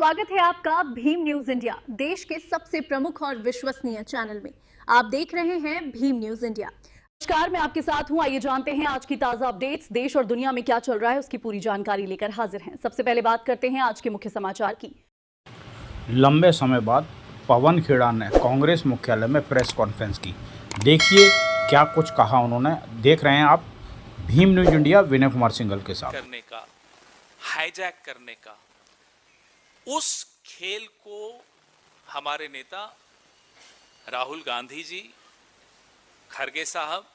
स्वागत है आपका भीम न्यूज इंडिया, देश के सबसे प्रमुख और विश्वसनीय चैनल में। आप देख रहे हैं भीम न्यूज इंडिया। नमस्कार, मैं आपके साथ हूं। आइए जानते हैं आज की ताजा अपडेट्स। देश और दुनिया में क्या चल रहा है उसकी पूरी जानकारी लेकर हाजिर हैं। सबसे पहले बात करते हैं आज के मुख्य समाचार की। लंबे समय बाद पवन खेड़ा ने कांग्रेस मुख्यालय में प्रेस कॉन्फ्रेंस की। देखिए क्या कुछ कहा उन्होंने। देख रहे हैं आप भीम न्यूज इंडिया विनय कुमार सिंघल के साथ। करने का, हाईजैक करने का, उस खेल को हमारे नेता राहुल गांधी जी, खरगे साहब,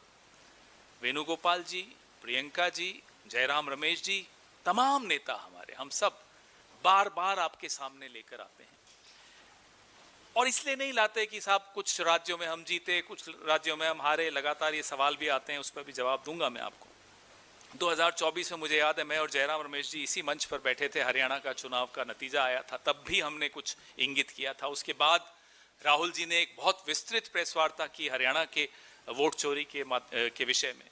वेणुगोपाल जी, प्रियंका जी, जयराम रमेश जी, तमाम नेता हमारे, हम सब बार बार आपके सामने लेकर आते हैं। और इसलिए नहीं लाते कि साहब कुछ राज्यों में हम जीते, कुछ राज्यों में हम हारे। लगातार ये सवाल भी आते हैं, उस पर भी जवाब दूंगा मैं आपको। 2024 में मुझे याद है, मैं और जयराम रमेश जी इसी मंच पर बैठे थे। हरियाणा का चुनाव का नतीजा आया था, तब भी हमने कुछ इंगित किया था। उसके बाद राहुल जी ने एक बहुत विस्तृत प्रेस वार्ता की हरियाणा के वोट चोरी के विषय में।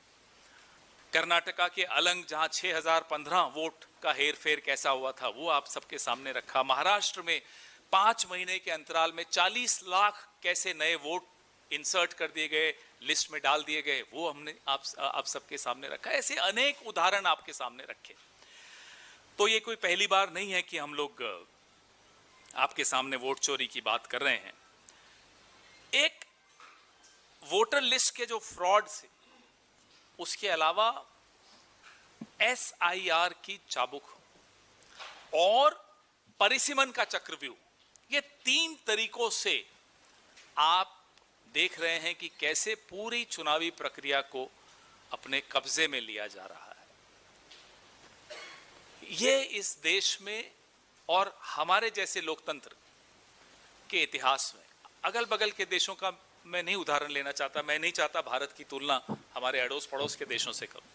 कर्नाटका के अलंग, जहां 6015 वोट का हेरफेर कैसा हुआ था, वो आप सबके सामने रखा। महाराष्ट्र में 5 महीने के अंतराल में 40 लाख कैसे नए वोट इंसर्ट कर दिए गए, लिस्ट में डाल दिए गए, वो हमने आप सबके सामने रखा। ऐसे अनेक उदाहरण आपके सामने रखे। तो ये कोई पहली बार नहीं है कि हम लोग आपके सामने वोट चोरी की बात कर रहे हैं। एक वोटर लिस्ट के जो फ्रॉड से, उसके अलावा SIR की चाबुक और परिसीमन का चक्रव्यूह, ये 3 तरीकों से आप देख रहे हैं कि कैसे पूरी चुनावी प्रक्रिया को अपने कब्जे में लिया जा रहा है। ये इस देश में और हमारे जैसे लोकतंत्र के इतिहास में, अगल बगल के देशों का मैं नहीं उदाहरण लेना चाहता, मैं नहीं चाहता भारत की तुलना हमारे अड़ोस पड़ोस के देशों से करूं,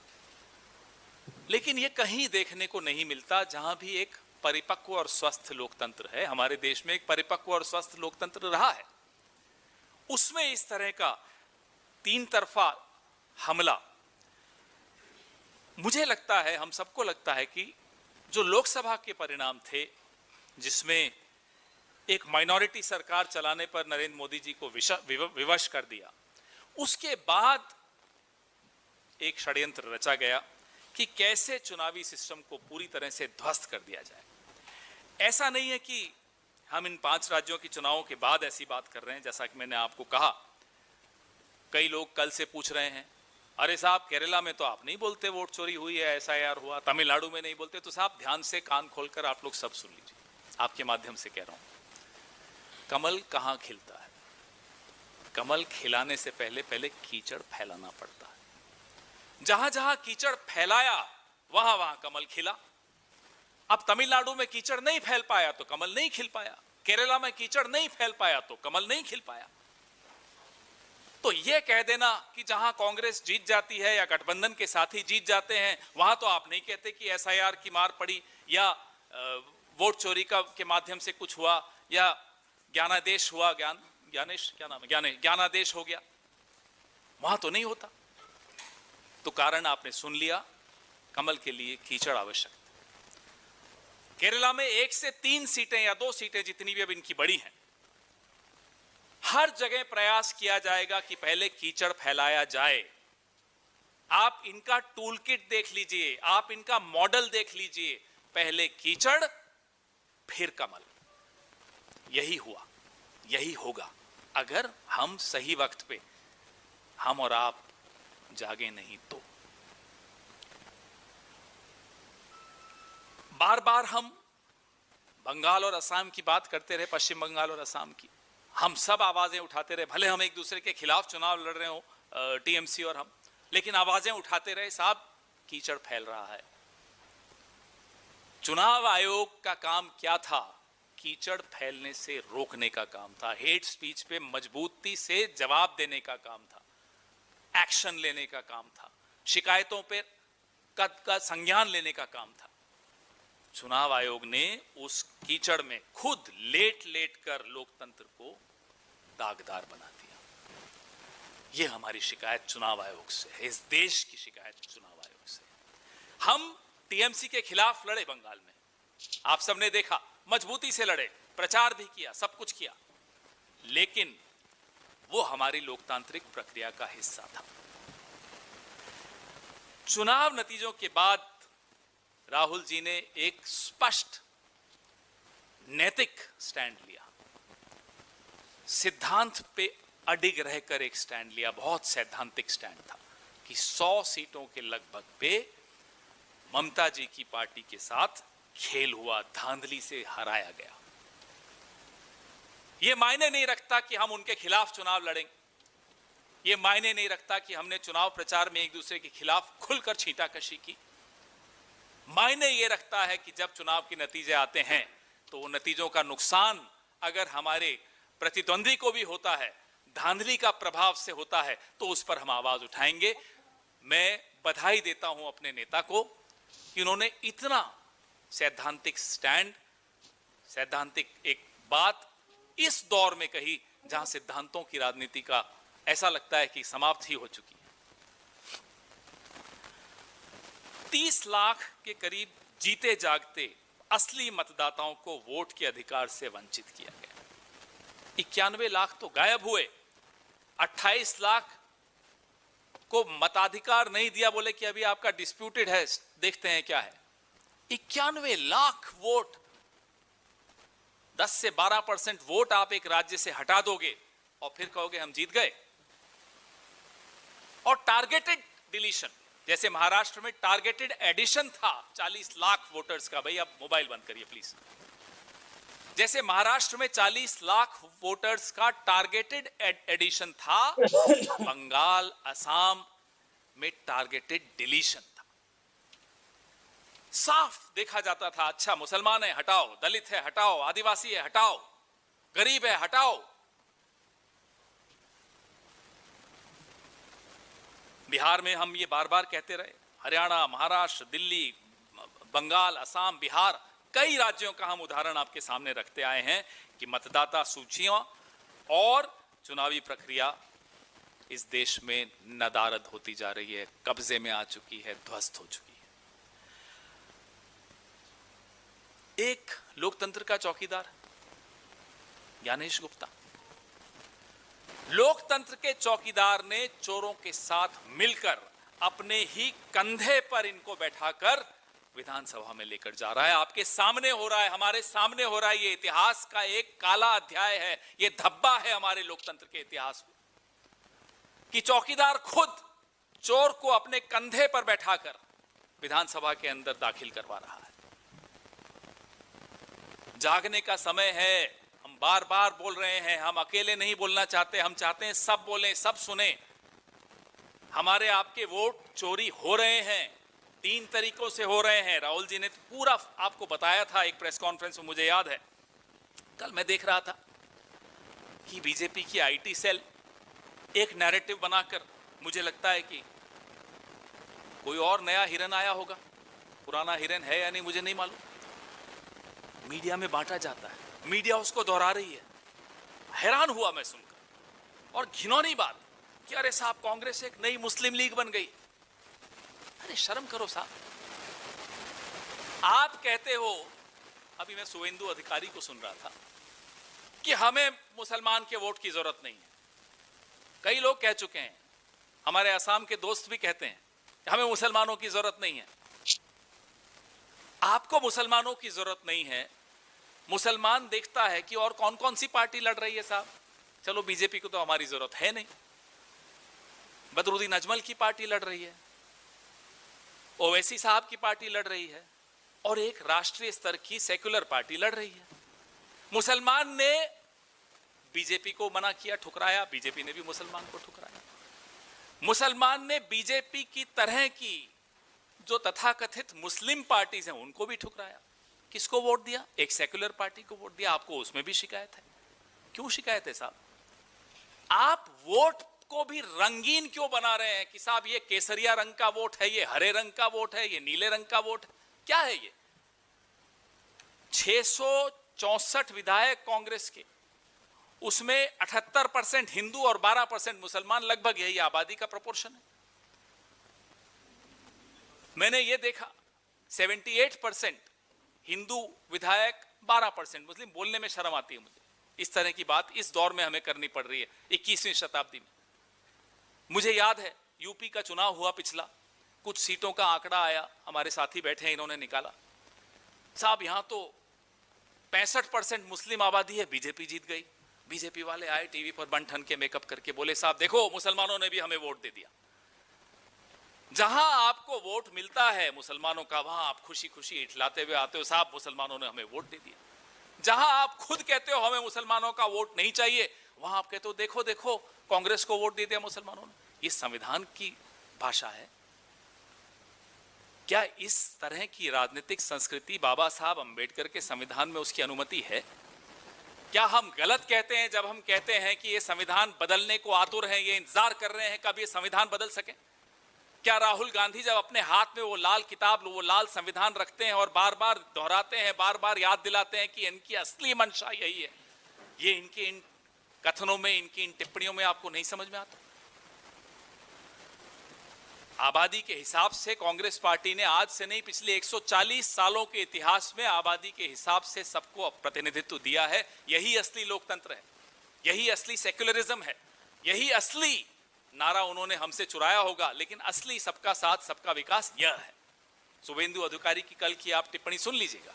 लेकिन ये कहीं देखने को नहीं मिलता जहां भी एक परिपक्व और स्वस्थ लोकतंत्र है। हमारे देश में एक परिपक्व और स्वस्थ लोकतंत्र रहा है, उसमें इस तरह का 3 तरफा हमला, मुझे लगता है, हम सबको लगता है कि जो लोकसभा के परिणाम थे, जिसमें एक माइनॉरिटी सरकार चलाने पर नरेंद्र मोदी जी को विवश कर दिया, उसके बाद एक षड्यंत्र रचा गया कि कैसे चुनावी सिस्टम को पूरी तरह से ध्वस्त कर दिया जाए। ऐसा नहीं है कि हम इन 5 राज्यों के चुनावों के बाद ऐसी बात कर रहे हैं। जैसा कि मैंने आपको कहा, कई लोग कल से पूछ रहे हैं, अरे साहब केरला में तो आप नहीं बोलते वोट चोरी हुई है, SIR हुआ, तमिलनाडु में नहीं बोलते। तो साहब ध्यान से कान खोलकर आप लोग सब सुन लीजिए, आपके माध्यम से कह रहा हूं। कमल कहां खिलता है? कमल खिलाने से पहले पहले कीचड़ फैलाना पड़ता है। जहां जहां कीचड़ फैलाया, वहां वहां कमल खिला। अब तमिलनाडु में कीचड़ नहीं फैल पाया तो कमल नहीं खिल पाया, केरला में कीचड़ नहीं फैल पाया तो कमल नहीं खिल पाया। तो यह कह देना कि जहां कांग्रेस जीत जाती है या गठबंधन के साथी जीत जाते हैं, वहां तो आप नहीं कहते कि SIR की मार पड़ी या वोट चोरी के माध्यम से कुछ हुआ या ज्ञानादेश हुआ, ज्ञानादेश हो गया, वहां तो नहीं होता। तो कारण आपने सुन लिया, कमल के लिए कीचड़ आवश्यक। केरला में 1 से 3 सीटें या 2 सीटें, जितनी भी अब इनकी बड़ी हैं, हर जगह प्रयास किया जाएगा कि पहले कीचड़ फैलाया जाए। आप इनका टूल किट देख लीजिए, आप इनका मॉडल देख लीजिए, पहले कीचड़ फिर कमल। यही हुआ, यही होगा, अगर हम सही वक्त पे, हम और आप जागे नहीं तो। बार बार हम बंगाल और असम की बात करते रहे, पश्चिम बंगाल और असम की, हम सब आवाजें उठाते रहे। भले हम एक दूसरे के खिलाफ चुनाव लड़ रहे हो, TMC और हम, लेकिन आवाजें उठाते रहे, साहब कीचड़ फैल रहा है। चुनाव आयोग का काम क्या था? कीचड़ फैलने से रोकने का काम था। हेट स्पीच पे मजबूती से जवाब देने का काम था, एक्शन लेने का काम था, शिकायतों पे का संज्ञान लेने का काम था। चुनाव आयोग ने उस कीचड़ में खुद लेट लेट कर लोकतंत्र को दागदार बना दिया। यह हमारी शिकायत चुनाव आयोग से है, इस देश की शिकायत चुनाव आयोग से। हम TMC के खिलाफ लड़े बंगाल में, आप सबने देखा मजबूती से लड़े, प्रचार भी किया, सब कुछ किया, लेकिन वो हमारी लोकतांत्रिक प्रक्रिया का हिस्सा था। चुनाव नतीजों के बाद राहुल जी ने एक स्पष्ट नैतिक स्टैंड लिया, सिद्धांत पे अडिग रहकर एक स्टैंड लिया, बहुत सैद्धांतिक स्टैंड था कि 100 सीटों के लगभग पे ममता जी की पार्टी के साथ खेल हुआ, धांधली से हराया गया। यह मायने नहीं रखता कि हम उनके खिलाफ चुनाव लड़ेंगे, यह मायने नहीं रखता कि हमने चुनाव प्रचार में एक दूसरे के खिलाफ खुलकर छींटाकशी की। मायने यह रखता है कि जब चुनाव के नतीजे आते हैं तो वो नतीजों का नुकसान अगर हमारे प्रतिद्वंदी को भी होता है, धांधली का प्रभाव से होता है, तो उस पर हम आवाज उठाएंगे। मैं बधाई देता हूं अपने नेता को कि उन्होंने इतना सैद्धांतिक स्टैंड, सैद्धांतिक एक बात इस दौर में कही जहां सिद्धांतों की राजनीति का ऐसा लगता है कि समाप्त ही हो चुकी है। 30 लाख के करीब जीते जागते असली मतदाताओं को वोट के अधिकार से वंचित किया गया। 91 लाख तो गायब हुए, 28 लाख को मताधिकार नहीं दिया, बोले कि अभी आपका डिस्प्यूटेड है, देखते हैं क्या है। 91 लाख वोट, 10 से 12% वोट आप एक राज्य से हटा दोगे और फिर कहोगे हम जीत गए। और टारगेटेड डिलीशन, जैसे महाराष्ट्र में टारगेटेड एडिशन था 40 लाख वोटर्स का, भाई आप मोबाइल बंद करिए प्लीज। जैसे महाराष्ट्र में 40 लाख वोटर्स का टारगेटेड एडिशन था, बंगाल, असम में टारगेटेड डिलीशन था। साफ देखा जाता था, अच्छा मुसलमान है हटाओ, दलित है हटाओ, आदिवासी है हटाओ, गरीब है हटाओ। बिहार में हम ये बार बार कहते रहे, हरियाणा, महाराष्ट्र, दिल्ली, बंगाल, असम, बिहार, कई राज्यों का हम उदाहरण आपके सामने रखते आए हैं कि मतदाता सूचियां और चुनावी प्रक्रिया इस देश में नदारद होती जा रही है, कब्जे में आ चुकी है, ध्वस्त हो चुकी है। एक लोकतंत्र का चौकीदार ज्ञानेश गुप्ता, लोकतंत्र के चौकीदार ने चोरों के साथ मिलकर अपने ही कंधे पर इनको बैठाकर विधानसभा में लेकर जा रहा है। आपके सामने हो रहा है, हमारे सामने हो रहा है। ये इतिहास का एक काला अध्याय है, ये धब्बा है हमारे लोकतंत्र के इतिहास में कि चौकीदार खुद चोर को अपने कंधे पर बैठाकर विधानसभा के अंदर दाखिल करवा रहा है। जागने का समय है, हम बार बार बोल रहे हैं, हम अकेले नहीं बोलना चाहते, हम चाहते हैं सब बोलें, सब सुने। हमारे आपके वोट चोरी हो रहे हैं, 3 तरीकों से हो रहे हैं। राहुल जी ने तो पूरा आपको बताया था एक प्रेस कॉन्फ्रेंस में, मुझे याद है। कल मैं देख रहा था कि बीजेपी की आईटी सेल एक नैरेटिव बनाकर, मुझे लगता है कि कोई और नया हिरन आया होगा, पुराना हिरन है या नहीं मुझे नहीं मालूम, मीडिया में बांटा जाता है, मीडिया उसको दोहरा रही है। हैरान हुआ मैं सुनकर, और घिनौनी बात कि अरे साहब कांग्रेस एक नई मुस्लिम लीग बन गई। अरे शर्म करो साहब। आप कहते हो, अभी मैं शुभेंदु अधिकारी को सुन रहा था कि हमें मुसलमान के वोट की जरूरत नहीं है। कई लोग कह चुके हैं, हमारे असम के दोस्त भी कहते हैं कि हमें मुसलमानों की जरूरत नहीं है। आपको मुसलमानों की जरूरत नहीं है, मुसलमान देखता है कि और कौन कौन सी पार्टी लड़ रही है साहब। चलो बीजेपी को तो हमारी जरूरत है नहीं, बदरुद्दीन अजमल की पार्टी लड़ रही है, ओवैसी साहब की पार्टी लड़ रही है, और एक राष्ट्रीय स्तर की सेक्युलर पार्टी लड़ रही है। मुसलमान ने बीजेपी को मना किया, ठुकराया, बीजेपी ने भी मुसलमान को ठुकराया। मुसलमान ने बीजेपी की तरह की जो तथाकथित मुस्लिम पार्टीज हैं उनको भी ठुकराया। किसको वोट दिया? एक सेक्युलर पार्टी को वोट दिया। आपको उसमें भी शिकायत है। क्यों शिकायत है साहब? आप वोट को भी रंगीन क्यों बना रहे हैं कि साहब ये केसरिया रंग का वोट है, ये हरे रंग का वोट है, ये नीले रंग का वोट है? क्या है ये? 664 विधायक कांग्रेस के, उसमें 78% हिंदू और 12% मुसलमान, लगभग यही आबादी का प्रोपोर्शन है। मैंने ये देखा 78% हिंदू विधायक, 12% मुस्लिम। बोलने में शर्म आती है मुझे, इस तरह की बात इस दौर में हमें करनी पड़ रही है 21वीं शताब्दी में। मुझे याद है यूपी का चुनाव हुआ पिछला, कुछ सीटों का आंकड़ा आया, हमारे साथी बैठे हैं, इन्होंने निकाला, साहब यहां तो 65% मुस्लिम आबादी है, बीजेपी जीत गई। बीजेपी वाले आए टीवी पर बन ठन के मेकअप करके, बोले साहब देखो मुसलमानों ने भी हमें वोट दे दिया। जहां आपको वोट मिलता है मुसलमानों का, वहां आप खुशी खुशी इठलाते हुए आते हो, साहब मुसलमानों ने हमें वोट दे दिया। जहां आप खुद कहते हो हमें मुसलमानों का वोट नहीं चाहिए, वहां आप कहते हो देखो देखो कांग्रेस को वोट दे दिया मुसलमानों ने। ये संविधान की भाषा है क्या? इस तरह की राजनीतिक संस्कृति बाबा साहब अंबेडकर के संविधान में उसकी अनुमति है क्या? हम गलत कहते हैं जब हम कहते हैं कि ये संविधान बदलने को आतुर हैं, ये इंतजार कर रहे हैं कब ये संविधान बदल सके? क्या राहुल गांधी जब अपने हाथ में वो लाल किताब, वो लाल संविधान रखते हैं और बार बार दोहराते हैं, बार बार याद दिलाते हैं कि इनकी असली मंशा यही है, ये इनके इन कथनों में, इनकी इन टिप्पणियों में आपको नहीं समझ में आता? आबादी के हिसाब से कांग्रेस पार्टी ने आज से नहीं, पिछले 140 सालों के इतिहास में आबादी के हिसाब से सबको प्रतिनिधित्व दिया है। यही असली लोकतंत्र है, यही असली सेक्युलरिज्म है, यही असली नारा उन्होंने हमसे चुराया होगा, लेकिन असली सबका साथ सबका विकास यह है। शुभेंदु अधिकारी की कल की आप टिप्पणी सुन लीजिएगा।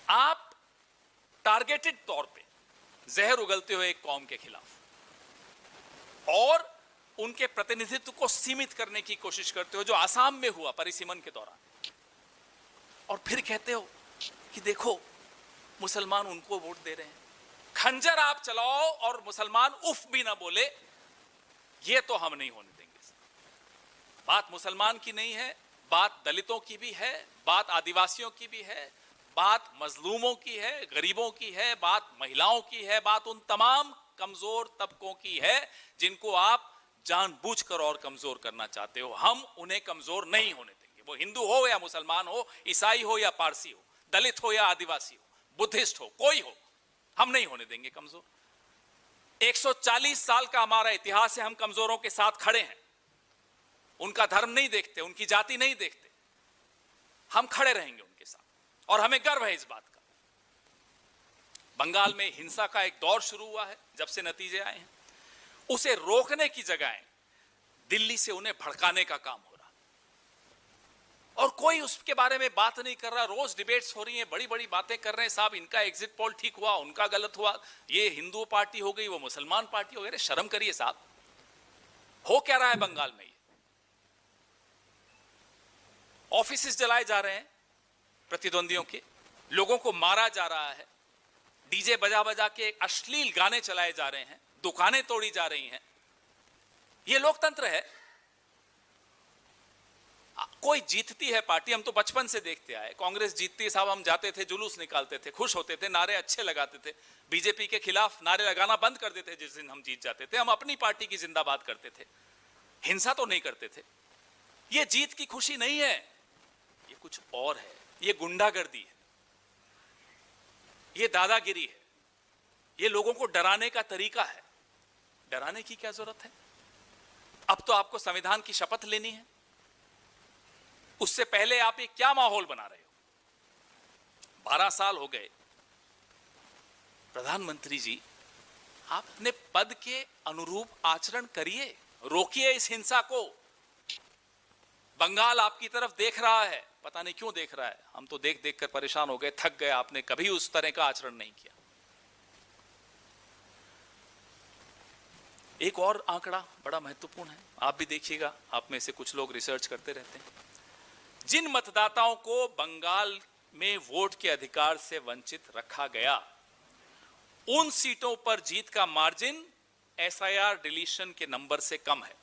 आप टारगेटेड तौर पे जहर उगलते हुए एक कौम के खिलाफ और उनके प्रतिनिधित्व को सीमित करने की कोशिश करते हो, जो आसाम में हुआ परिसीमन के दौरान, और फिर कहते हो कि देखो मुसलमान उनको वोट दे रहे हैं। खंजर आप चलाओ और मुसलमान उफ भी ना बोले, ये तो हम नहीं होने देंगे। बात मुसलमान की नहीं है, बात दलितों की भी है, बात आदिवासियों की भी है, बात मजलूमों की है, गरीबों की है, बात महिलाओं की है, बात उन तमाम कमजोर तबकों की है जिनको आप जानबूझकर और कमजोर करना चाहते हो। हम उन्हें कमजोर नहीं होने देंगे, वो हिंदू हो या मुसलमान हो, ईसाई हो या पारसी हो, दलित हो या आदिवासी हो, बुद्धिस्ट हो, कोई हो, हम नहीं होने देंगे कमजोर। 140 साल का हमारा इतिहास है, हम कमजोरों के साथ खड़े हैं। उनका धर्म नहीं देखते, उनकी जाति नहीं देखते, हम खड़े रहेंगे उनके साथ और हमें गर्व है इस बात का। बंगाल में हिंसा का एक दौर शुरू हुआ है जब से नतीजे आए हैं, उसे रोकने की जगह दिल्ली से उन्हें भड़काने का काम हो रहा और कोई उसके बारे में बात नहीं कर रहा। रोज डिबेट्स हो रही हैं, बड़ी बड़ी बातें कर रहे हैं, साहब इनका एग्जिट पोल ठीक हुआ, उनका गलत हुआ, ये हिंदू पार्टी हो गई, वो मुसलमान पार्टी हो गई। शर्म करिए साहब, हो क्या रहा है बंगाल में? ये ऑफिसेस जलाए जा रहे हैं प्रतिद्वंदियों के, लोगों को मारा जा रहा है, डीजे बजा बजा के अश्लील गाने चलाए जा रहे हैं, दुकानें तोड़ी जा रही हैं। ये लोकतंत्र है? कोई जीतती है पार्टी, हम तो बचपन से देखते आए, कांग्रेस जीतती है साहब, हम जाते थे, जुलूस निकालते थे, खुश होते थे, नारे अच्छे लगाते थे, बीजेपी के खिलाफ नारे लगाना बंद कर देते जिस दिन हम जीत जाते थे। हम अपनी पार्टी की जिंदाबाद करते थे, हिंसा तो नहीं करते थे। ये जीत की खुशी नहीं है, ये कुछ और है, ये गुंडागर्दी है, ये दादागिरी है, ये लोगों को डराने का तरीका है। डराने की क्या जरूरत है? अब तो आपको संविधान की शपथ लेनी है, उससे पहले आप ये क्या माहौल बना रहे हो? 12 साल हो गए प्रधानमंत्री जी, आप अपने पद के अनुरूप आचरण करिए, रोकिए इस हिंसा को। बंगाल आपकी तरफ देख रहा है, पता नहीं क्यों देख रहा है, हम तो देख देख कर परेशान हो गए, थक गए। आपने कभी उस तरह का आचरण नहीं किया। एक और आंकड़ा बड़ा महत्वपूर्ण है, आप भी देखिएगा, आप में से कुछ लोग रिसर्च करते रहते हैं। जिन मतदाताओं को बंगाल में वोट के अधिकार से वंचित रखा गया, उन सीटों पर जीत का मार्जिन एसआईआर डिलीशन के नंबर से कम है।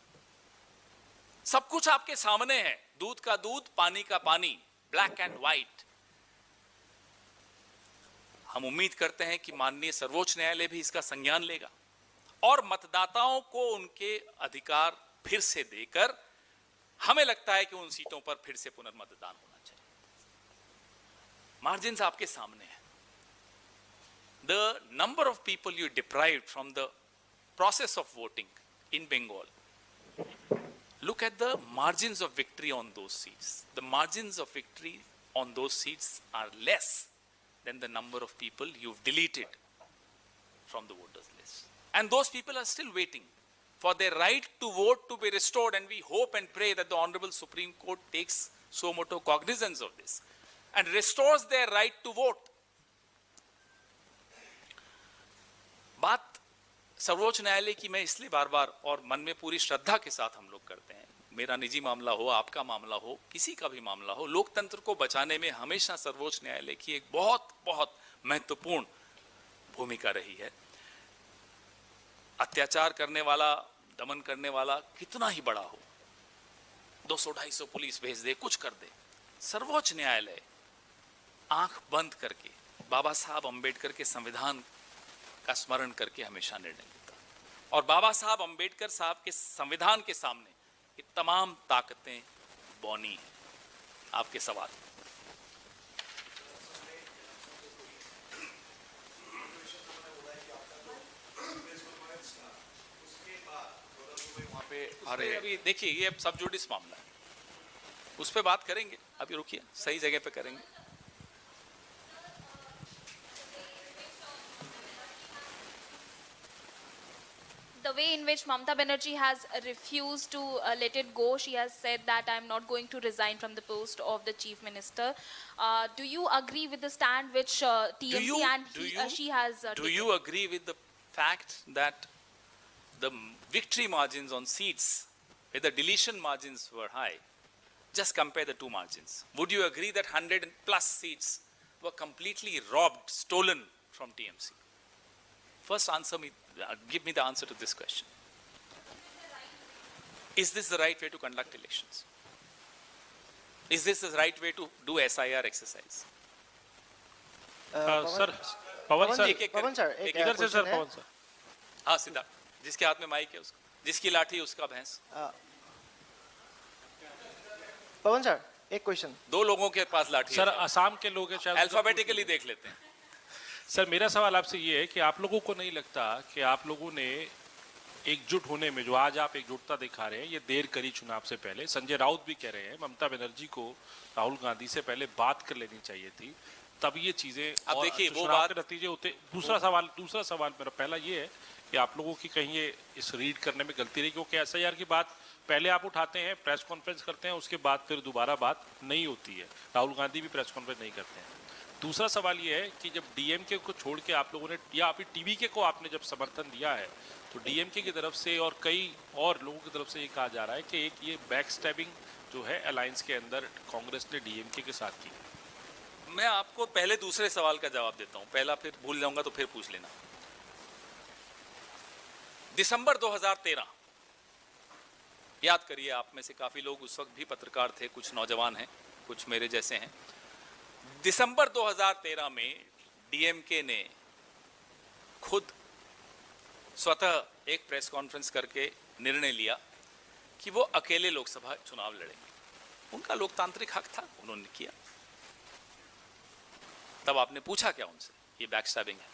सब कुछ आपके सामने है, दूध का दूध, पानी का पानी, ब्लैक एंड व्हाइट। हम उम्मीद करते हैं कि माननीय सर्वोच्च न्यायालय भी इसका संज्ञान लेगा और मतदाताओं को उनके अधिकार फिर से देकर, हमें लगता है कि उन सीटों पर फिर से पुनर्मतदान होना चाहिए। मार्जिन्स आपके सामने है। The number of people you deprived from the process of voting in Bengal, look at the margins of victory on those seats. The margins of victory on those seats are less than the number of people you've deleted from the voters list. And those people are still waiting for their right to vote to be restored, and we hope and pray that the Honorable Supreme Court takes so moto cognizance of this and restores their right to vote. बात सर्वोच्च न्यायालय की मैं इसलिए बार बार और मन में पूरी श्रद्धा के साथ हम लोग करते हैं, मेरा निजी मामला हो, आपका मामला हो, किसी का भी मामला हो, लोकतंत्र को बचाने में हमेशा सर्वोच्च न्यायालय की एक बहुत बहुत महत्वपूर्ण भूमिका रही है। अत्याचार करने वाला, दमन करने वाला कितना ही बड़ा हो, 200-250 पुलिस भेज दे, कुछ कर दे, सर्वोच्च न्यायालय आंख बंद करके बाबा साहब अंबेडकर के संविधान का स्मरण करके हमेशा निर्णय लेता। और बाबा साहब अंबेडकर साहब के संविधान के सामने ये तमाम ताकतें बौनी हैं। आपके सवाल। अरे अभी देखिए, ये सब जुडिस मामला है, उस पर बात करेंगे, अभी रुकिए, सही जगह पे करेंगे। The way in which Mamata Banerjee has refused to let it go, she has said that I am not going to resign from the post of the chief minister. Do you agree with the stand which TMC she has taken? Do you agree with the fact that the victory margins on seats, where the deletion margins were high, just compare the two margins? Would you agree that 100 plus seats were completely robbed, stolen from TMC? First answer me, give me the answer to this question. Is this the right way to conduct elections? Is this the right way to do SIR exercise? Sir Pawan sir एक इधर से sir पवन sir. हाँ सिद्धार्थ, जिसके हाथ में mic है उसका, जिसकी लाठी है उसका भैंस। पवन सर एक क्वेश्चन। दो लोगों के पास लाठी सर है, असम के लोग हैं शायद, अल्फाबेटिकली देख लेते हैं। सर मेरा सवाल आपसे ये है कि आप लोगों को नहीं लगता कि आप लोगों ने एकजुट होने में, जो आज आप एकजुटता दिखा रहे हैं, ये देर करी चुनाव से पहले? संजय राउत भी कह रहे हैं ममता बनर्जी को राहुल गांधी से पहले बात कर लेनी चाहिए थी, तब ये चीजें अब देखिए वो चुनाव बात के नतीजे होते। दूसरा सवाल मेरा पहला ये है कि आप लोगों की कहीं ये इस रीड करने में गलती रही, क्योंकि SIR की बात पहले आप उठाते हैं, प्रेस कॉन्फ्रेंस करते हैं, उसके बाद फिर दोबारा बात नहीं होती है। राहुल गांधी भी प्रेस कॉन्फ्रेंस नहीं करते हैं। दूसरा सवाल ये है कि जब DMK को छोड़ के आप लोगों ने, या अभी TVK को आपने जब समर्थन दिया है, तो DMK की तरफ से और कई और लोगों की तरफ से ये कहा जा रहा है कि एक ये बैक स्टैबिंग जो है अलायंस के अंदर कांग्रेस ने DMK के साथ की। मैं आपको पहले दूसरे सवाल का जवाब देता हूं, पहला फिर भूल जाऊंगा तो फिर पूछ लेना। दिसंबर 2013, याद करिए, आप में से काफी लोग उस वक्त भी पत्रकार थे, कुछ नौजवान हैं, कुछ मेरे जैसे हैं। दिसंबर 2013 में DMK ने खुद स्वतः एक प्रेस कॉन्फ्रेंस करके निर्णय लिया कि वो अकेले लोकसभा चुनाव लड़ेंगे। उनका लोकतांत्रिक हक था, उन्होंने किया। तब आपने पूछा क्या उनसे? ये बैकस्टैबिंग है।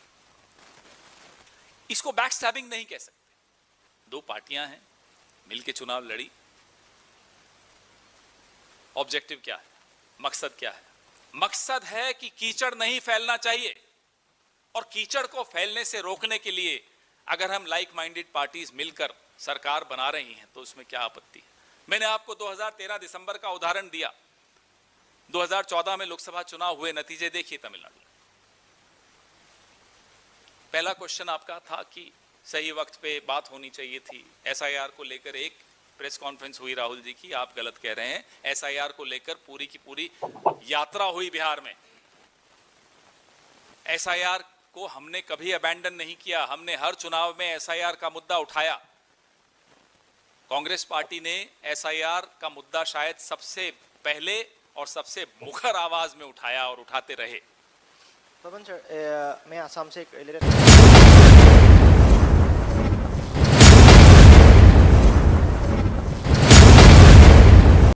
इसको बैकस्टैबिंग नहीं कह सकते। दो पार्टियां हैं, मिलके चुनाव लड़ी। ऑब्जेक्टिव क्या है? मकसद क्या है? मकसद है कि कीचड़ नहीं फैलना चाहिए, और कीचड़ को फैलने से रोकने के लिए अगर हम लाइक माइंडेड पार्टीज मिलकर सरकार बना रही हैं तो उसमें क्या आपत्ति है? मैंने आपको 2013 दिसंबर का उदाहरण दिया। 2014 में लोकसभा चुनाव हुए, नतीजे देखिए तमिलनाडु। पहला क्वेश्चन आपका था कि सही वक्त पे बात होनी चाहिए थी। SIR को लेकर एक प्रेस कॉन्फ्रेंस हुई राहुल जी की, आप गलत कह रहे हैं। SIR को लेकर पूरी की पूरी यात्रा हुई बिहार में। SIR को हमने कभी अबैंडन नहीं किया, हमने हर चुनाव में SIR का मुद्दा उठाया। कांग्रेस पार्टी ने SIR का मुद्दा शायद सबसे पहले और सबसे मुखर आवाज में उठाया और उठाते रहे। पवन सर मैं आसाम से